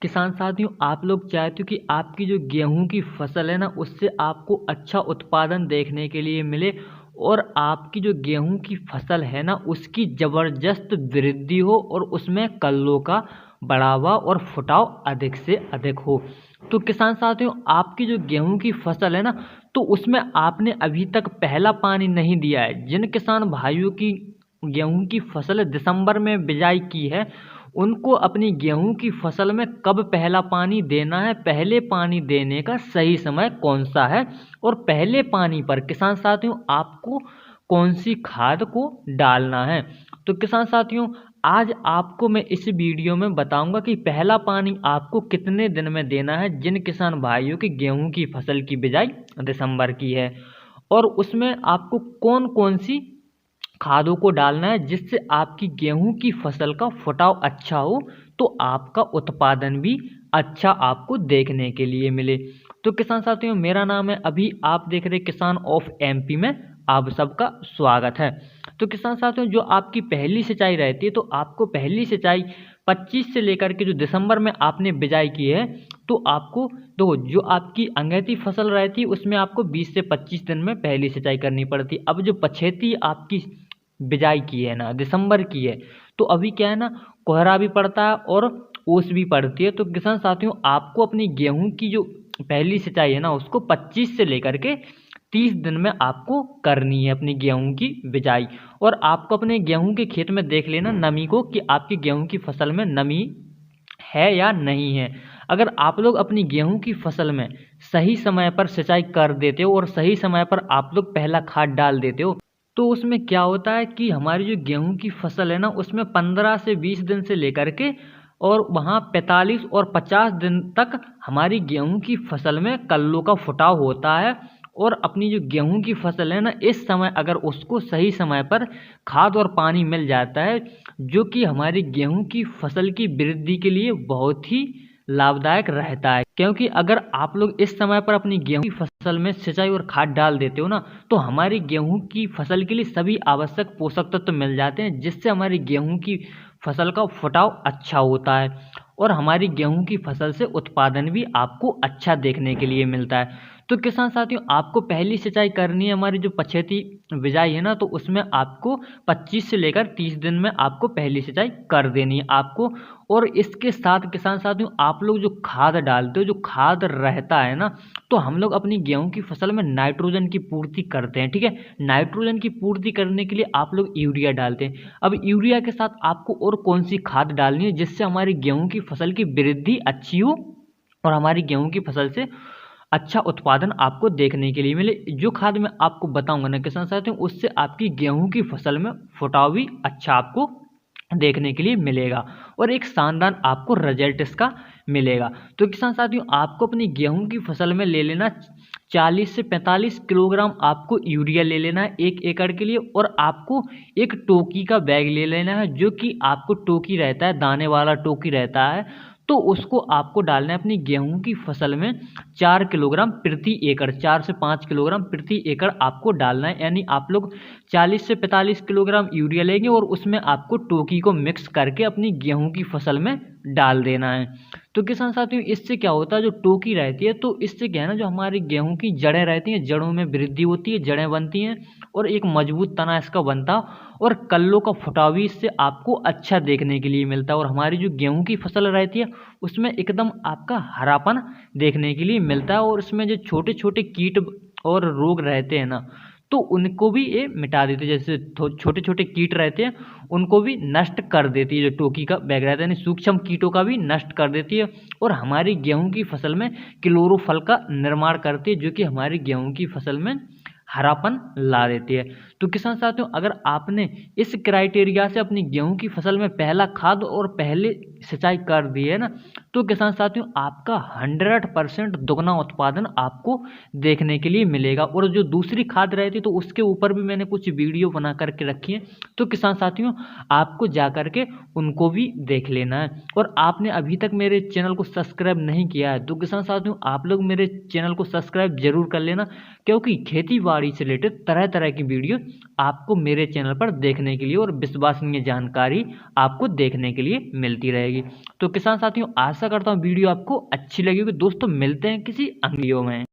किसान साथियों, आप लोग चाहते हो कि आपकी जो गेहूं की फसल है ना, उससे आपको अच्छा उत्पादन देखने के लिए मिले और आपकी जो गेहूं की फसल है ना, उसकी ज़बरदस्त वृद्धि हो और उसमें कल्लों का बढ़ावा और फुटाव अधिक से अधिक हो। तो किसान साथियों, आपकी जो गेहूं की फसल है ना, तो उसमें आपने अभी तक पहला पानी नहीं दिया है। जिन किसान भाइयों की गेहूं की फसल दिसंबर में बिजाई की है, उनको अपनी गेहूं की फसल में कब पहला पानी देना है, पहले पानी देने का सही समय कौन सा है और पहले पानी पर किसान साथियों आपको कौन सी खाद को डालना है। तो किसान साथियों, आज आपको मैं इस वीडियो में बताऊंगा कि पहला पानी आपको कितने दिन में देना है जिन किसान भाइयों की गेहूं की फसल की बिजाई दिसंबर की है, और उसमें आपको कौन कौन सी खादों को डालना है जिससे आपकी गेहूं की फसल का फुटाव अच्छा हो, तो आपका उत्पादन भी अच्छा आपको देखने के लिए मिले। तो किसान साथियों, मेरा नाम है अभी, आप देख रहे किसान ऑफ एमपी में आप सबका स्वागत है। तो किसान साथियों, जो आपकी पहली सिंचाई रहती है, तो आपको पहली सिंचाई 25 से लेकर के जो दिसंबर में आपने बिजाई की है, तो आपको तो जो आपकी अंगैती फसल रहती है उसमें आपको 20 से 25 दिन में पहली सिंचाई करनी पड़ती है। अब जो पछेती आपकी बिजाई की है ना, दिसंबर की है, तो अभी क्या है ना, कोहरा भी पड़ता है और ओस भी पड़ती है। तो किसान साथियों, आपको अपनी गेहूं की जो पहली सिंचाई है ना, उसको 25 से लेकर के 30 दिन में आपको करनी है अपनी गेहूं की बिजाई। और आपको अपने गेहूं के खेत में देख लेना नमी को, कि आपकी गेहूं की फसल में नमी है या नहीं है। अगर आप लोग अपनी गेहूं की फसल में सही समय पर सिंचाई कर देते हो और सही समय पर आप लोग पहला खाद डाल देते हो, तो उसमें क्या होता है कि हमारी जो गेहूं की फसल है ना, उसमें 15 से 20 दिन से लेकर के और वहाँ 45 और 50 दिन तक हमारी गेहूं की फसल में कल्लों का फुटाव होता है। और अपनी जो गेहूं की फसल है ना, इस समय अगर उसको सही समय पर खाद और पानी मिल जाता है, जो कि हमारी गेहूं की फसल की वृद्धि के लिए बहुत ही लाभदायक रहता है। क्योंकि अगर आप लोग इस समय पर अपनी गेहूं की फसल में सिंचाई और खाद डाल देते हो ना, तो हमारी गेहूं की फसल के लिए सभी आवश्यक पोषक तत्व मिल जाते हैं, जिससे हमारी गेहूं की फसल का फुटाव अच्छा होता है और हमारी गेहूं की फसल से उत्पादन भी आपको अच्छा देखने के लिए मिलता है। तो किसान साथियों, आपको पहली सिंचाई करनी है हमारी जो पछेती बिजाई है ना, तो उसमें आपको 25 से लेकर 30 दिन में आपको पहली सिंचाई कर देनी है आपको। और इसके साथ किसान साथियों, आप लोग जो खाद डालते हो, जो खाद रहता है ना, तो हम लोग अपनी गेहूं की फसल में नाइट्रोजन की पूर्ति करते हैं, ठीक है। नाइट्रोजन की पूर्ति करने के लिए आप लोग यूरिया डालते हैं। अब यूरिया के साथ आपको और कौन सी खाद डालनी है जिससे हमारी गेहूं की फसल की वृद्धि अच्छी हो और हमारी गेहूं की फसल से अच्छा उत्पादन आपको देखने के लिए मिले। जो खाद मैं आपको बताऊंगा ना किसान साथियों, उससे आपकी गेहूं की फसल में फुटाव भी अच्छा आपको देखने के लिए मिलेगा और एक शानदार आपको रिजल्ट इसका मिलेगा। तो किसान साथियों, आपको अपनी गेहूं की फसल में ले लेना 40 से 45 किलोग्राम आपको यूरिया ले लेना है 1 एकड़ के लिए, और आपको एक टोकी का बैग ले लेना है, जो कि आपको टोकी रहता है, दाने वाला टोकी रहता है, तो उसको आपको डालना है अपनी गेहूं की फसल में 4 किलोग्राम प्रति एकड़, 4 से 5 किलोग्राम प्रति एकड़ आपको डालना है। यानी आप लोग 40 से 45 किलोग्राम यूरिया लेंगे और उसमें आपको टोकी को मिक्स करके अपनी गेहूं की फसल में डाल देना है। तो किसान साथियों, इससे क्या होता है, जो टोकी रहती है, तो इससे क्या है ना, जो हमारी गेहूं की जड़ें रहती हैं, जड़ों में वृद्धि होती है, जड़ें बनती हैं और एक मजबूत तना इसका बनता, और कल्लों का फुटाव भी इससे आपको अच्छा देखने के लिए मिलता है। और हमारी जो गेहूं की फसल रहती है, उसमें एकदम आपका हरापन देखने के लिए मिलता है, और उसमें जो छोटे छोटे कीट और रोग रहते हैं ना, तो उनको भी ये मिटा देती है। जैसे छोटे छोटे कीट रहते हैं, उनको भी नष्ट कर देती है जो टोकी का बैग रहता है, यानी सूक्ष्म कीटों का भी नष्ट कर देती है और हमारी गेहूं की फसल में क्लोरोफल का निर्माण करती है, जो कि हमारी गेहूं की फसल में हरापन ला देती है। तो किसान साथियों, अगर आपने इस क्राइटेरिया से अपनी गेहूं की फसल में पहला खाद और पहले सिंचाई कर दी है ना, तो किसान साथियों, आपका 100% दुगना उत्पादन आपको देखने के लिए मिलेगा। और जो दूसरी खाद रहती है, तो उसके ऊपर भी मैंने कुछ वीडियो बना करके रखी है, तो किसान साथियों आपको जा करके उनको भी देख लेना है। और आपने अभी तक मेरे चैनल को सब्सक्राइब नहीं किया है, तो किसान साथियों आप लोग मेरे चैनल को सब्सक्राइब जरूर कर लेना, क्योंकि खेती बाड़ी से रिलेटेड तरह तरह की वीडियो आपको मेरे चैनल पर देखने के लिए और विश्वसनीय जानकारी आपको देखने के लिए मिलती रहेगी। तो किसान साथियों, आशा आशा करता हूँ वीडियो आपको अच्छी लगी होगी। दोस्तों मिलते हैं किसी अगली वीडियो में।